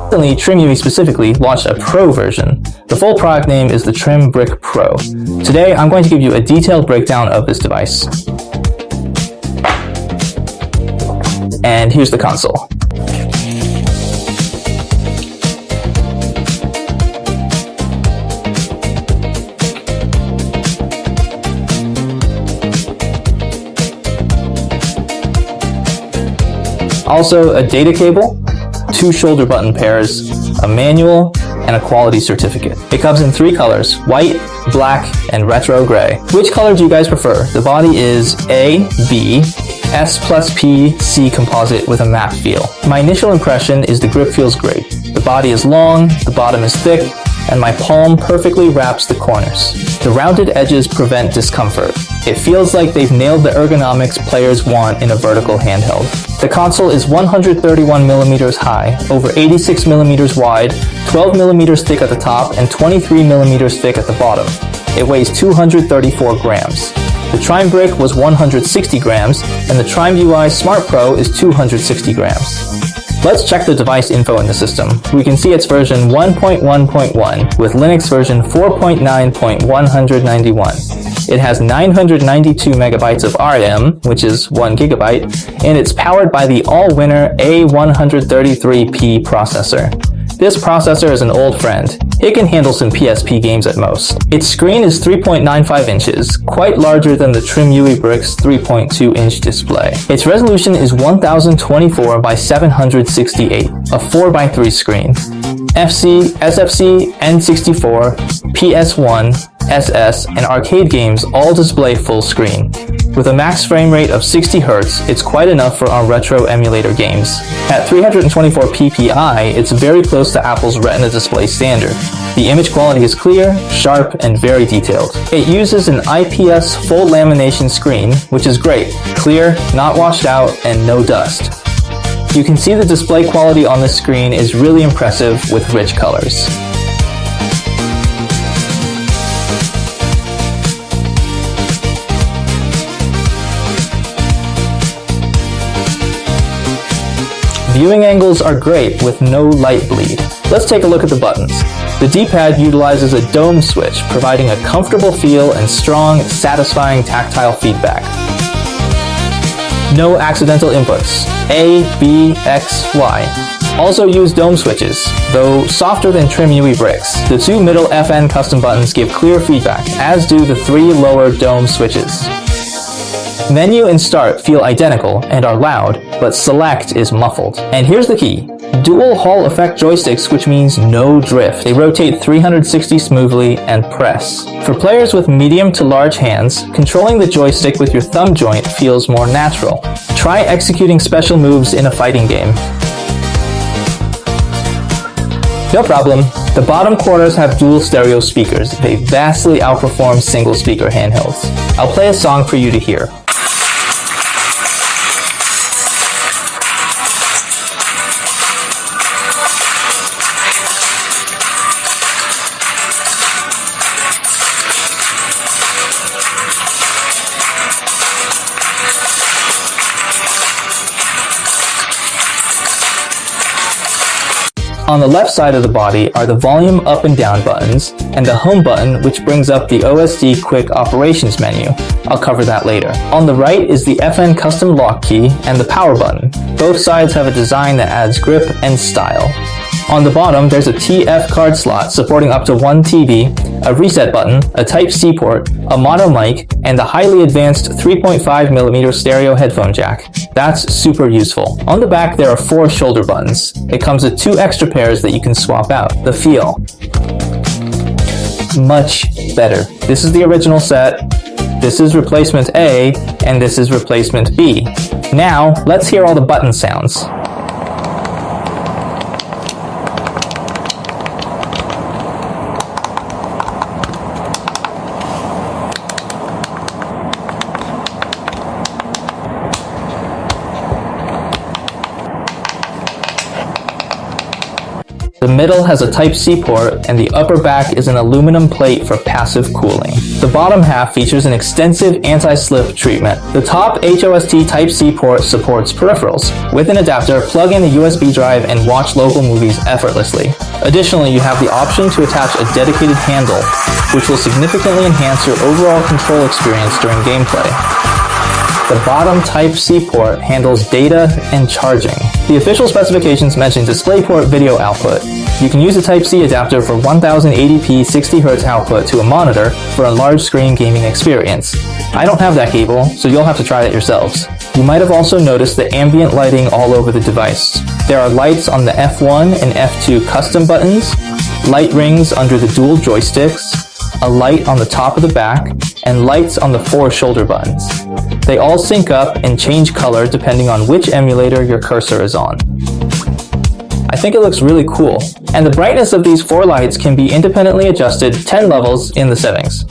Recently, TrimUI specifically launched a Pro version. The full product name is the TrimUI Brick Pro. Today, I'm going to give you a detailed breakdown of this device. And here's the console. Also, a data cable, 2 shoulder button pairs, a manual, and a quality certificate. It comes in 3 colors, white, black, and retro gray. Which color do you guys prefer? The body is A, B, S+P, C composite with a matte feel. My initial impression is the grip feels great. The body is long, the bottom is thick, and my palm perfectly wraps the corners. The rounded edges prevent discomfort. It feels like they've nailed the ergonomics players want in a vertical handheld. The console is 131mm high, over 86mm wide, 12mm thick at the top, and 23mm thick at the bottom. It weighs 234 grams. The TrimUI Brick was 160 grams, and the TrimUI Smart Pro is 260 grams. Let's check the device info in the system. We can see it's version 1.1.1 with Linux version 4.9.191. It has 992 megabytes of RAM, which is 1 gigabyte, and it's powered by the Allwinner A133P processor. This processor is an old friend. It can handle some PSP games at most. Its screen is 3.95 inches, quite larger than the TrimUI Brick's 3.2-inch display. Its resolution is 1024 by 768, a 4:3 screen. FC, SFC, N64, PS1, SS, and arcade games all display full screen. With a max frame rate of 60 Hz, it's quite enough for our retro emulator games. At 324 ppi, it's very close to Apple's Retina display standard. The image quality is clear, sharp, and very detailed. It uses an IPS full lamination screen, which is great. Clear, not washed out, and no dust. You can see the display quality on the screen is really impressive with rich colors. Viewing angles are great with no light bleed. Let's take a look at the buttons. The D-pad utilizes a dome switch, providing a comfortable feel and strong, satisfying tactile feedback. No accidental inputs. A, B, X, Y. Also use dome switches, though softer than TrimUI Bricks. The 2 middle FN custom buttons give clear feedback, as do the 3 lower dome switches. Menu and Start feel identical and are loud, but Select is muffled. And here's the key. Dual Hall effect joysticks, which means no drift. They rotate 360 smoothly and press. For players with medium to large hands, controlling the joystick with your thumb joint feels more natural. Try executing special moves in a fighting game. No problem. The bottom corners have dual stereo speakers. They vastly outperform single speaker handhelds. I'll play a song for you to hear. On the left side of the body are the volume up and down buttons, and the home button, which brings up the OSD Quick Operations menu. I'll cover that later. On the right is the FN custom lock key and the power button. Both sides have a design that adds grip and style. On the bottom, there's a TF card slot supporting up to 1 TB, a reset button, a Type-C port, a mono mic, and the highly advanced 3.5mm stereo headphone jack. That's super useful. On the back, there are 4 shoulder buttons. It comes with 2 extra pairs that you can swap out. The feel. Much better. This is the original set, this is replacement A, and this is replacement B. Now, let's hear all the button sounds. The middle has a Type-C port, and the upper back is an aluminum plate for passive cooling. The bottom half features an extensive anti-slip treatment. The top HOST Type-C port supports peripherals. With an adapter, plug in a USB drive and watch local movies effortlessly. Additionally, you have the option to attach a dedicated handle, which will significantly enhance your overall control experience during gameplay. The bottom Type-C port handles data and charging. The official specifications mention DisplayPort video output. You can use a Type-C adapter for 1080p 60Hz output to a monitor for a large screen gaming experience. I don't have that cable, so you'll have to try it yourselves. You might have also noticed the ambient lighting all over the device. There are lights on the F1 and F2 custom buttons, light rings under the dual joysticks, a light on the top of the back, and lights on the 4 shoulder buttons. They all sync up and change color depending on which emulator your cursor is on. I think it looks really cool. And the brightness of these 4 lights can be independently adjusted 10 levels in the settings.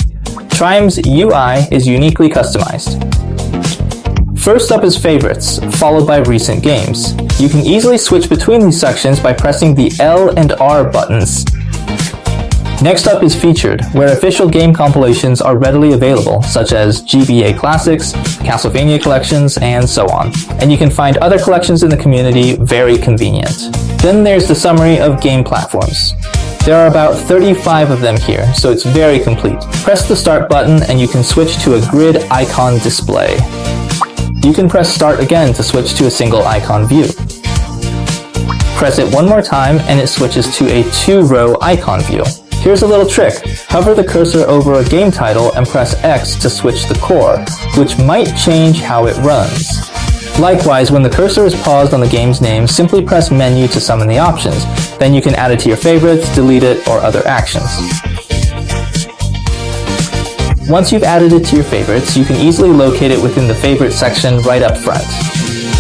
TrimUI is uniquely customized. First up is favorites, followed by recent games. You can easily switch between these sections by pressing the L and R buttons. Next up is featured, where official game compilations are readily available, such as GBA Classics, Castlevania collections, and so on. And you can find other collections in the community very convenient. Then there's the summary of game platforms. There are about 35 of them here, so it's very complete. Press the start button and you can switch to a grid icon display. You can press start again to switch to a single icon view. Press it one more time and it switches to a 2-row icon view. Here's a little trick. Hover the cursor over a game title and press X to switch the core, which might change how it runs. Likewise, when the cursor is paused on the game's name, simply press menu to summon the options. Then you can add it to your favorites, delete it, or other actions. Once you've added it to your favorites, you can easily locate it within the favorite section right up front.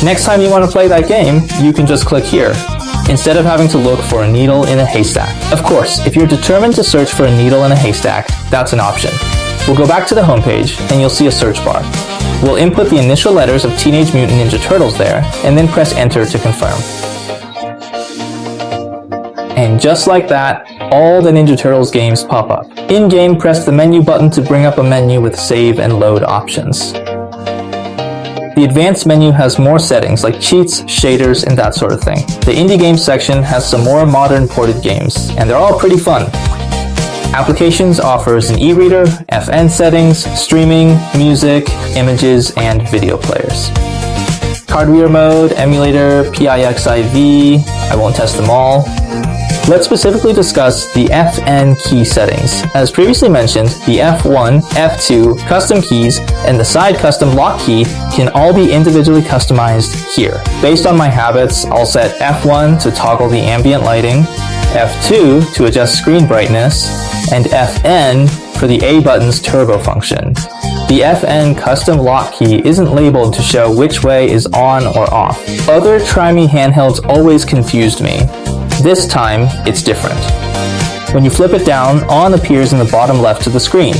Next time you want to play that game, you can just click here, instead of having to look for a needle in a haystack. Of course, if you're determined to search for a needle in a haystack, that's an option. We'll go back to the homepage and you'll see a search bar. We'll input the initial letters of Teenage Mutant Ninja Turtles there, and then press enter to confirm. And just like that, all the Ninja Turtles games pop up. In-game, press the menu button to bring up a menu with save and load options. The advanced menu has more settings like cheats, shaders, and that sort of thing. The indie games section has some more modern ported games, and they're all pretty fun. Applications offers an e-reader, FN settings, streaming, music, images, and video players. Card reader mode, emulator, PIXIV, I won't test them all. Let's specifically discuss the FN key settings. As previously mentioned, the F1, F2 custom keys and the side custom lock key can all be individually customized here. Based on my habits, I'll set F1 to toggle the ambient lighting, F2 to adjust screen brightness, and FN for the A button's turbo function. The FN custom lock key isn't labeled to show which way is on or off. Other TrimUI handhelds always confused me. This time, it's different. When you flip it down, on appears in the bottom left of the screen.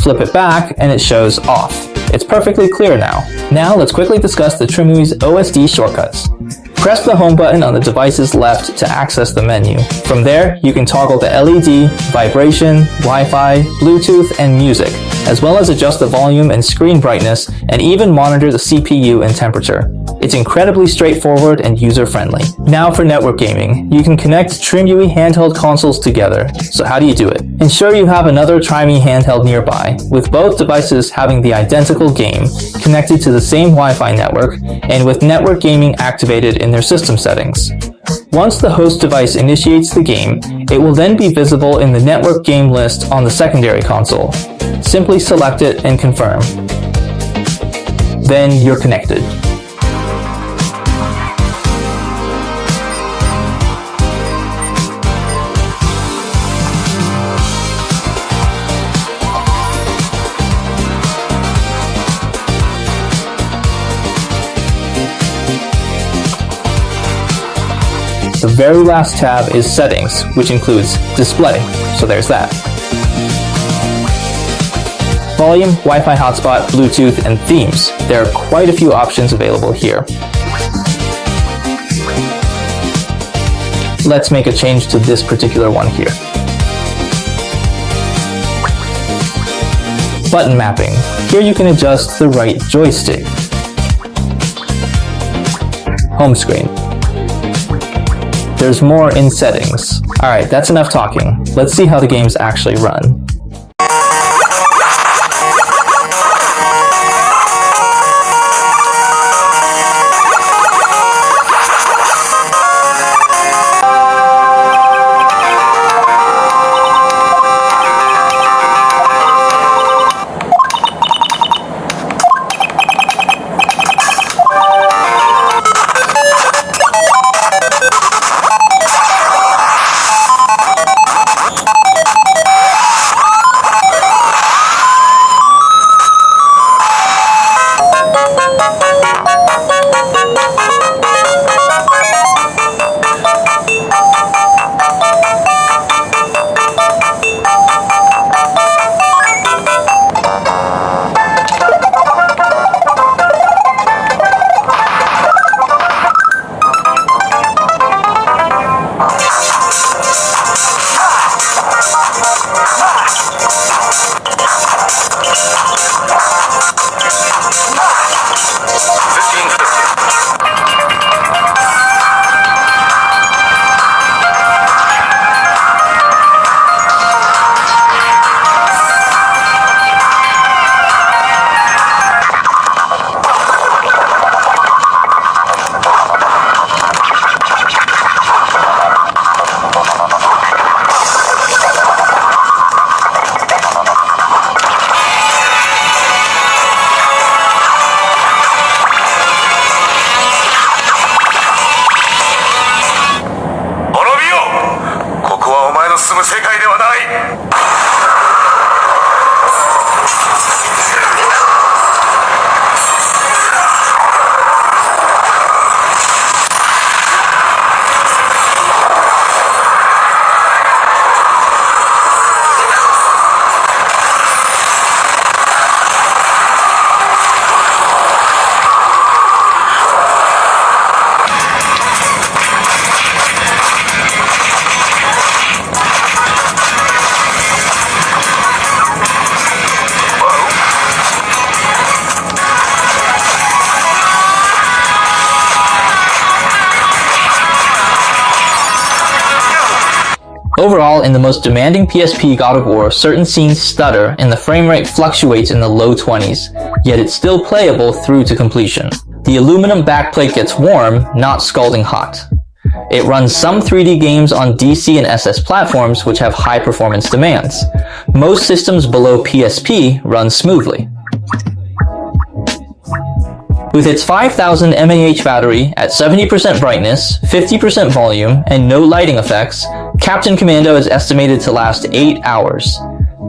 Flip it back, and it shows off. It's perfectly clear now. Now let's quickly discuss the TrimUI's OSD shortcuts. Press the home button on the device's left to access the menu. From there, you can toggle the LED, vibration, Wi-Fi, Bluetooth, and music, as well as adjust the volume and screen brightness, and even monitor the CPU and temperature. It's incredibly straightforward and user-friendly. Now for network gaming. You can connect TrimUI handheld consoles together. So how do you do it? Ensure you have another TrimUI handheld nearby, with both devices having the identical game, connected to the same Wi-Fi network, and with network gaming activated in their system settings. Once the host device initiates the game, it will then be visible in the network game list on the secondary console. Simply select it and confirm. Then you're connected. The very last tab is Settings, which includes Display, so there's that. Volume, Wi-Fi hotspot, Bluetooth, and themes. There are quite a few options available here. let's make a change to this particular one here. Button mapping. Here you can adjust the right joystick. Home screen. There's more in settings. Alright, that's enough talking. Let's see how the games actually run. Overall, in the most demanding PSP God of War, certain scenes stutter and the frame rate fluctuates in the low 20s, yet it's still playable through to completion. The aluminum backplate gets warm, not scalding hot. It runs some 3D games on DC and SS platforms which have high performance demands. Most systems below PSP run smoothly. With its 5000 mAh battery at 70% brightness, 50% volume, and no lighting effects, Captain Commando is estimated to last 8 hours.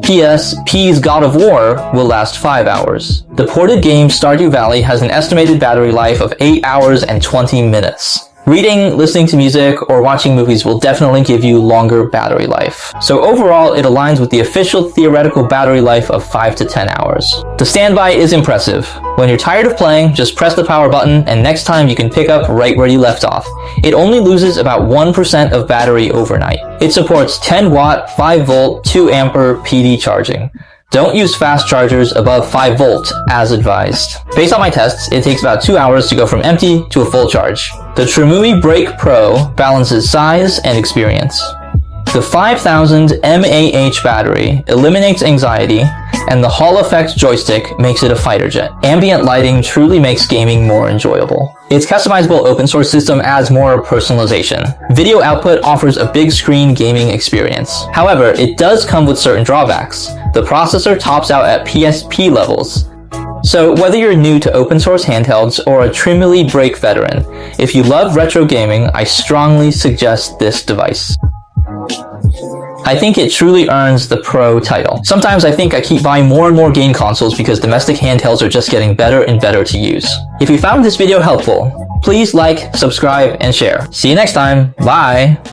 PSP's God of War will last 5 hours. The ported game Stardew Valley has an estimated battery life of 8 hours and 20 minutes. Reading, listening to music, or watching movies will definitely give you longer battery life. So overall, it aligns with the official theoretical battery life of 5 to 10 hours. The standby is impressive. When you're tired of playing, just press the power button and next time you can pick up right where you left off. It only loses about 1% of battery overnight. It supports 10 watt, 5 volt, 2 ampere PD charging. Don't use fast chargers above 5 volt as advised. Based on my tests, it takes about 2 hours to go from empty to a full charge. The TrimUI Brick Pro balances size and experience. The 5000 mAh battery eliminates anxiety, and the Hall effect joystick makes it a fighter jet. Ambient lighting truly makes gaming more enjoyable. Its customizable open source system adds more personalization. Video output offers a big screen gaming experience. However, it does come with certain drawbacks. The processor tops out at PSP levels. So whether you're new to open source handhelds or a TrimUI Brick veteran, if you love retro gaming, I strongly suggest this device. I think it truly earns the Pro title. Sometimes I think I keep buying more and more game consoles because domestic handhelds are just getting better and better to use. If you found this video helpful, please like, subscribe, and share. See you next time. Bye!